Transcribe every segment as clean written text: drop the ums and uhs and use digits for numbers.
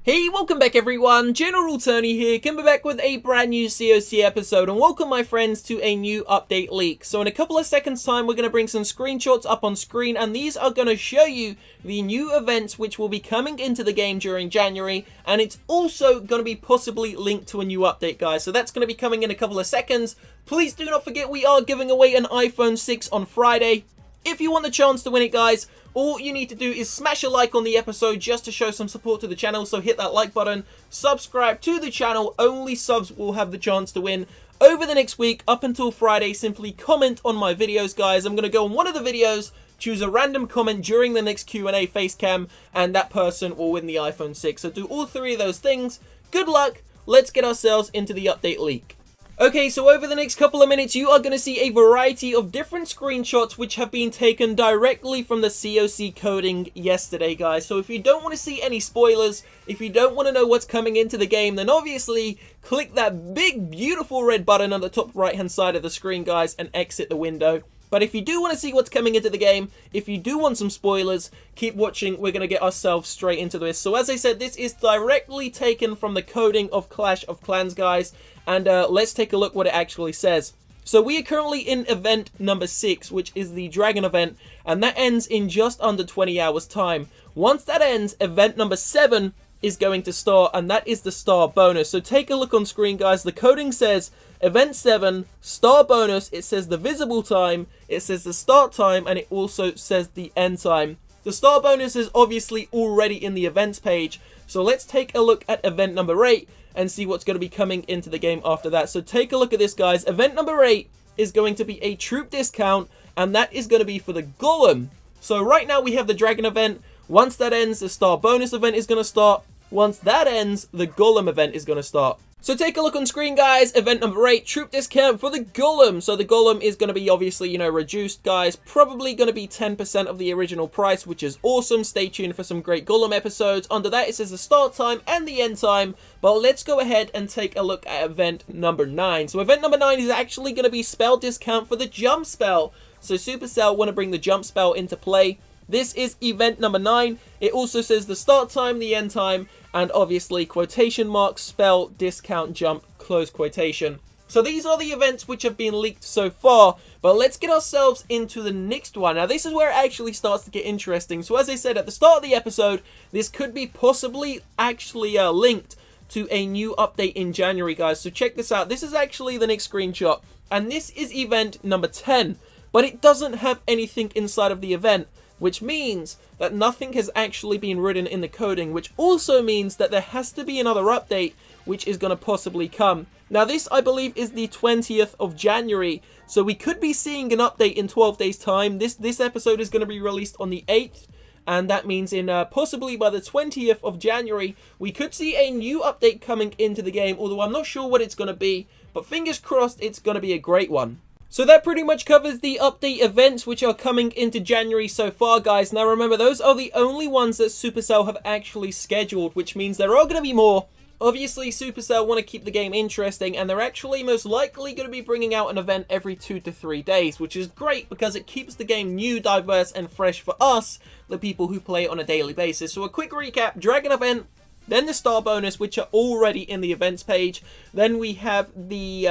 Hey, welcome back everyone, General Tony here, coming back with a brand new COC episode, and welcome my friends to a new update leak. So in a couple of seconds time, we're going to bring some screenshots up on screen, and these are going to show you the new events which will be coming into the game during January, and it's also going to be possibly linked to a new update, guys. So that's going to be coming in a couple of seconds. Please do not forget we are giving away an iPhone 6 on Friday. If you want the chance to win it, guys, all you need to do is smash a like on the episode just to show some support to the channel. So hit that like button, subscribe to the channel. Only subs will have the chance to win. Over the next week, up until Friday, simply comment on my videos, guys. I'm going to go on one of the videos, choose a random comment during the next Q&A face cam, and that person will win the iPhone 6. So do all three of those things. Good luck. Let's get ourselves into the update leak. Okay, so over the next couple of minutes, you are going to see a variety of different screenshots which have been taken directly from the COC coding yesterday, guys. So if you don't want to see any spoilers, if you don't want to know what's coming into the game, then obviously click that big, beautiful red button on the top right-hand side of the screen, guys, and exit the window. But if you do want to see what's coming into the game, if you do want some spoilers, keep watching. We're going to get ourselves straight into this. So as I said, this is directly taken from the coding of Clash of Clans, guys. And let's take a look what it actually says. So we are currently in event number 6, which is the Dragon event. And that ends in just under 20 hours time. Once that ends, event number 7 is going to start, and that is the star bonus. So take a look on screen, guys. The coding says event 7 star bonus. It says the visible time, it says the start time, and it also says the end time. The star bonus is obviously already in the events page, so let's take a look at event number 8 and see what's going to be coming into the game after that. So take a look at this, guys. Event number 8 is going to be a troop discount, and that is going to be for the Golem. So right now we have the Dragon event. Once that ends, the star bonus event is going to start. Once that ends, the Golem event is going to start. So take a look on screen, guys. Event number 8, troop discount for the Golem. So the Golem is going to be obviously, reduced, guys. Probably going to be 10% of the original price, which is awesome. Stay tuned for some great Golem episodes. Under that, it says the start time and the end time. But let's go ahead and take a look at event number 9. So event number 9 is actually going to be spell discount for the jump spell. So Supercell want to bring the jump spell into play. This is event number 9. It also says the start time, the end time, and obviously quotation marks, spell, discount, jump, close quotation. So these are the events which have been leaked so far, but let's get ourselves into the next one. Now this is where it actually starts to get interesting. So as I said at the start of the episode, this could be possibly actually linked to a new update in January, guys. So check this out. This is actually the next screenshot, and this is event number 10, but it doesn't have anything inside of the event, which means that nothing has actually been written in the coding, which also means that there has to be another update which is going to possibly come. Now this, I believe, is the 20th of January, so we could be seeing an update in 12 days time. This episode is going to be released on the 8th, and that means in possibly by the 20th of January, we could see a new update coming into the game, although I'm not sure what it's going to be, but fingers crossed it's going to be a great one. So that pretty much covers the update events which are coming into January so far, guys. Now remember, those are the only ones that Supercell have actually scheduled, which means there are going to be more. Obviously, Supercell want to keep the game interesting, and they're actually most likely going to be bringing out an event every 2 to 3 days, which is great because it keeps the game new, diverse, and fresh for us, the people who play it on a daily basis. So a quick recap: Dragon event, then the star bonus, which are already in the events page. Then we have the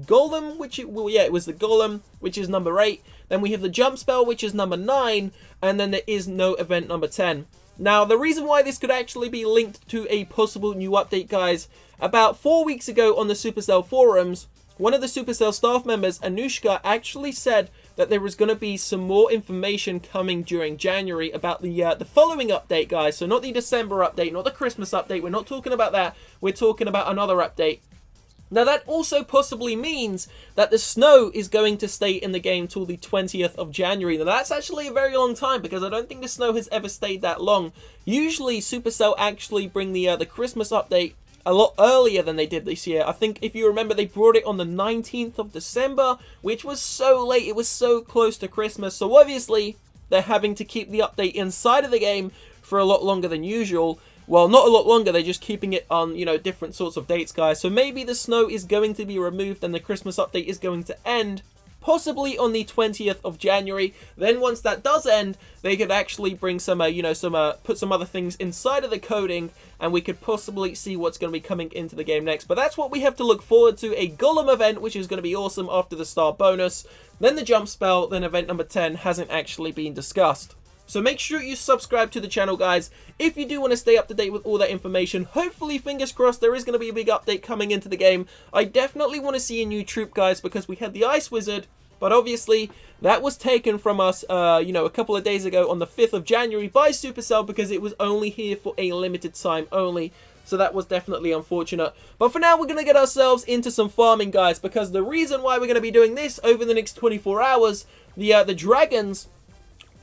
Golem, it was the Golem, which is number 8. Then we have the jump spell, which is number 9, and then there is no event number 10. Now, the reason why this could actually be linked to a possible new update, guys, about 4 weeks ago on the Supercell forums, one of the Supercell staff members, Anushka, actually said that there was going to be some more information coming during January about the following update, guys. So not the December update, not the Christmas update. We're not talking about that. We're talking about another update. Now that also possibly means that the snow is going to stay in the game till the 20th of January. Now that's actually a very long time, because I don't think the snow has ever stayed that long. Usually Supercell actually bring the Christmas update a lot earlier than they did this year. I think if you remember, they brought it on the 19th of December, which was so late. It was so close to Christmas. So obviously they're having to keep the update inside of the game for a lot longer than usual. Well, not a lot longer, they're just keeping it on, different sorts of dates, guys. So maybe the snow is going to be removed and the Christmas update is going to end possibly on the 20th of January. Then once that does end, they could actually bring some, put some other things inside of the coding, and we could possibly see what's going to be coming into the game next. But that's what we have to look forward to, a Golem event, which is going to be awesome after the star bonus. Then the jump spell, then event number 10 hasn't actually been discussed. So make sure you subscribe to the channel, guys, if you do want to stay up to date with all that information. Hopefully, fingers crossed, there is going to be a big update coming into the game. I definitely want to see a new troop, guys, because we had the Ice Wizard, but obviously that was taken from us, a couple of days ago on the 5th of January by Supercell because it was only here for a limited time only. So that was definitely unfortunate. But for now, we're going to get ourselves into some farming, guys, because the reason why we're going to be doing this over the next 24 hours, the dragons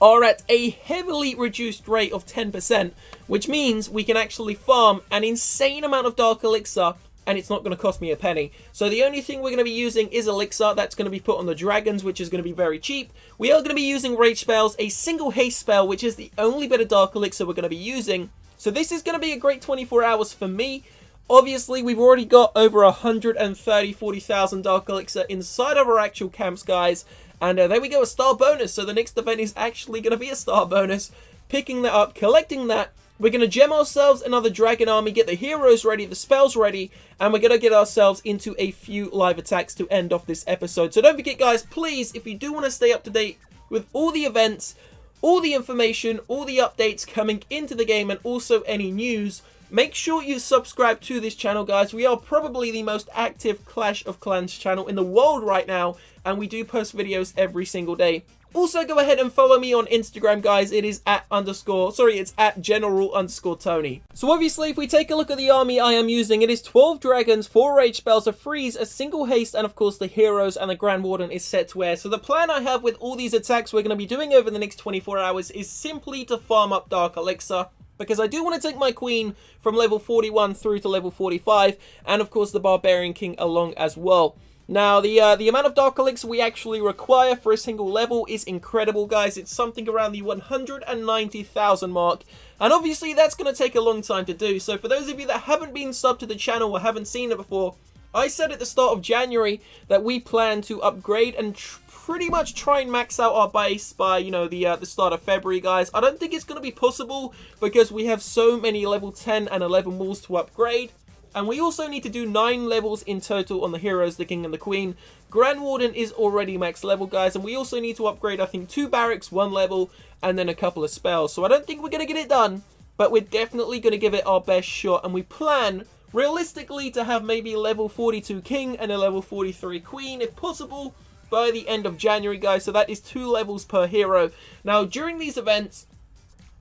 are at a heavily reduced rate of 10%, which means we can actually farm an insane amount of Dark Elixir, and it's not going to cost me a penny. So the only thing we're going to be using is Elixir. That's going to be put on the dragons, which is going to be very cheap. We are going to be using Rage spells, a single haste spell, which is the only bit of Dark Elixir we're going to be using. So this is going to be a great 24 hours for me. Obviously, we've already got over 40,000 Dark Elixir inside of our actual camps, guys. And there we go, a star bonus. So the next event is actually going to be a star bonus. Picking that up, collecting that. We're going to gem ourselves another dragon army, get the heroes ready, the spells ready, and we're going to get ourselves into a few live attacks to end off this episode. So don't forget, guys, please, if you do want to stay up to date with all the events, all the information, all the updates coming into the game, and also any news, make sure you subscribe to this channel, guys. We are probably the most active Clash of Clans channel in the world right now, and we do post videos every single day. Also, go ahead and follow me on Instagram, guys. It is at General_Tony. So obviously, if we take a look at the army I am using, it is 12 dragons, 4 rage spells, a freeze, a single haste, and of course the heroes and the Grand Warden is set to air. So the plan I have with all these attacks we're going to be doing over the next 24 hours is simply to farm up Dark Elixir, because I do want to take my queen from level 41 through to level 45, and of course the Barbarian King along as well. Now, the amount of Dark Elixir we actually require for a single level is incredible, guys. It's something around the 190,000 mark, and obviously that's going to take a long time to do. So for those of you that haven't been subbed to the channel or haven't seen it before, I said at the start of January that we plan to upgrade and pretty much try and max out our base by, the start of February, guys. I don't think it's going to be possible because we have so many level 10 and 11 walls to upgrade. And we also need to do 9 levels in total on the heroes, the king and the queen. Grand Warden is already max level, guys. And we also need to upgrade, I think, 2 barracks, 1 level, and then a couple of spells. So I don't think we're going to get it done, but we're definitely going to give it our best shot. And we plan, realistically, to have maybe level 42 king and a level 43 queen, if possible, by the end of January, guys. So that is 2 levels per hero. Now, during these events,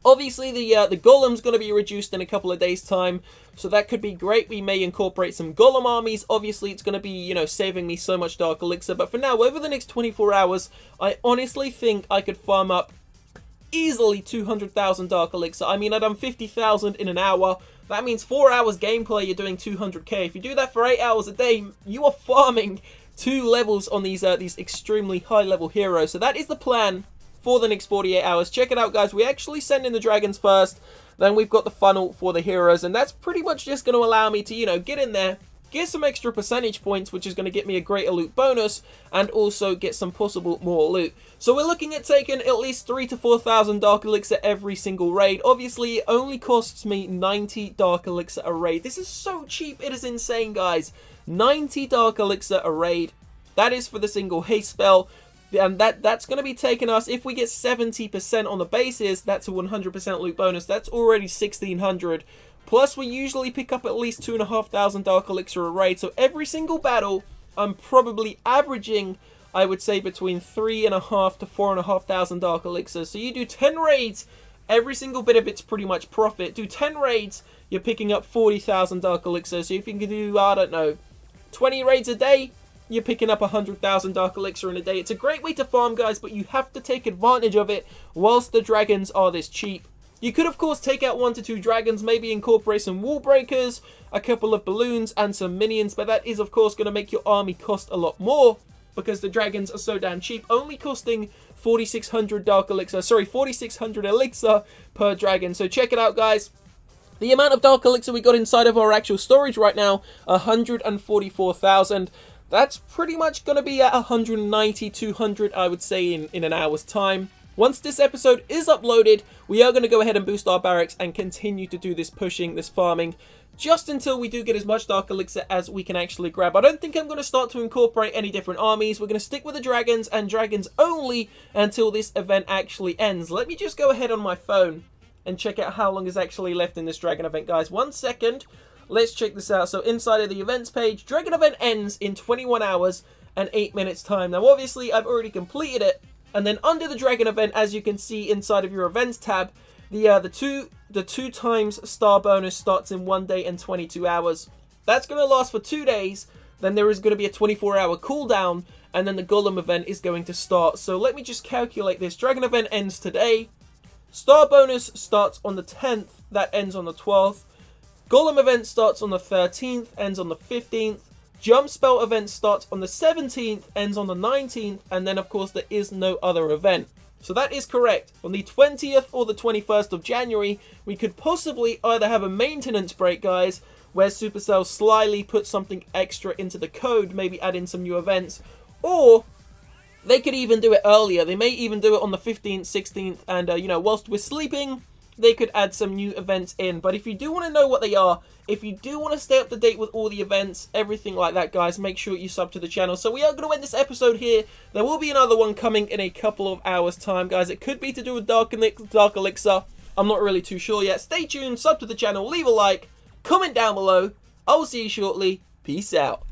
obviously, the Golem's going to be reduced in a couple of days' time, so that could be great. We may incorporate some Golem armies. Obviously, it's going to be, saving me so much Dark Elixir. But for now, over the next 24 hours, I honestly think I could farm up easily 200,000 Dark Elixir. I mean, I've done 50,000 in an hour. That means 4 hours gameplay, you're doing 200k. If you do that for 8 hours a day, you are farming 2 levels on these extremely high-level heroes. So that is the plan for the next 48 hours. Check it out, guys. We actually send in the dragons first, then we've got the funnel for the heroes, and that's pretty much just going to allow me to, get in there, get some extra percentage points, which is going to get me a greater loot bonus, and also get some possible more loot. So we're looking at taking at least 3,000 to 4,000 Dark Elixir every single raid. Obviously, it only costs me 90 Dark Elixir a raid. This is so cheap, it is insane, guys. 90 Dark Elixir a raid. That is for the single haste spell. And that's going to be taking us, if we get 70% on the bases, that's a 100% loot bonus. That's already 1,600. Plus, we usually pick up at least 2,500 Dark Elixir a raid. So every single battle, I'm probably averaging, I would say, between 3,500 to 4,500 Dark Elixir. So you do 10 raids, every single bit of it's pretty much profit. Do 10 raids, you're picking up 40,000 Dark Elixir. So if you can do, I don't know, 20 raids a day, you're picking up 100,000 Dark Elixir in a day. It's a great way to farm, guys, but you have to take advantage of it whilst the dragons are this cheap. You could, of course, take out 1 to 2 dragons, maybe incorporate some wall breakers, a couple of balloons, and some minions, but that is, of course, going to make your army cost a lot more because the dragons are so damn cheap, only costing 4,600 elixir per dragon. So check it out, guys. The amount of Dark Elixir we got inside of our actual storage right now, 144,000. That's pretty much going to be at 190, 200, I would say, in an hour's time. Once this episode is uploaded, we are going to go ahead and boost our barracks and continue to do this pushing, this farming, just until we do get as much Dark Elixir as we can actually grab. I don't think I'm going to start to incorporate any different armies. We're going to stick with the dragons and dragons only until this event actually ends. Let me just go ahead on my phone and check out how long is actually left in this dragon event, guys. 1 second. Let's check this out. So inside of the events page, dragon event ends in 21 hours and 8 minutes time. Now, obviously, I've already completed it. And then under the dragon event, as you can see inside of your events tab, the two times star bonus starts in 1 day and 22 hours. That's going to last for 2 days. Then there is going to be a 24-hour cooldown, and then the golem event is going to start. So let me just calculate this. Dragon event ends today. Star bonus starts on the 10th. That ends on the 12th. Golem event starts on the 13th, ends on the 15th. Jump spell event starts on the 17th, ends on the 19th, and then of course there is no other event. So that is correct. On the 20th or the 21st of January, we could possibly either have a maintenance break, guys, where Supercell slyly puts something extra into the code, maybe add in some new events, or they could even do it earlier. They may even do it on the 15th, 16th, and whilst we're sleeping, they could add some new events in. But if you do want to know what they are, if you do want to stay up to date with all the events, everything like that, guys, make sure you sub to the channel. So we are going to end this episode here. There will be another one coming in a couple of hours time, guys. It could be to do with Dark Elixir. I'm not really too sure yet. Stay tuned, sub to the channel, leave a like, comment down below. I will see you shortly. Peace out.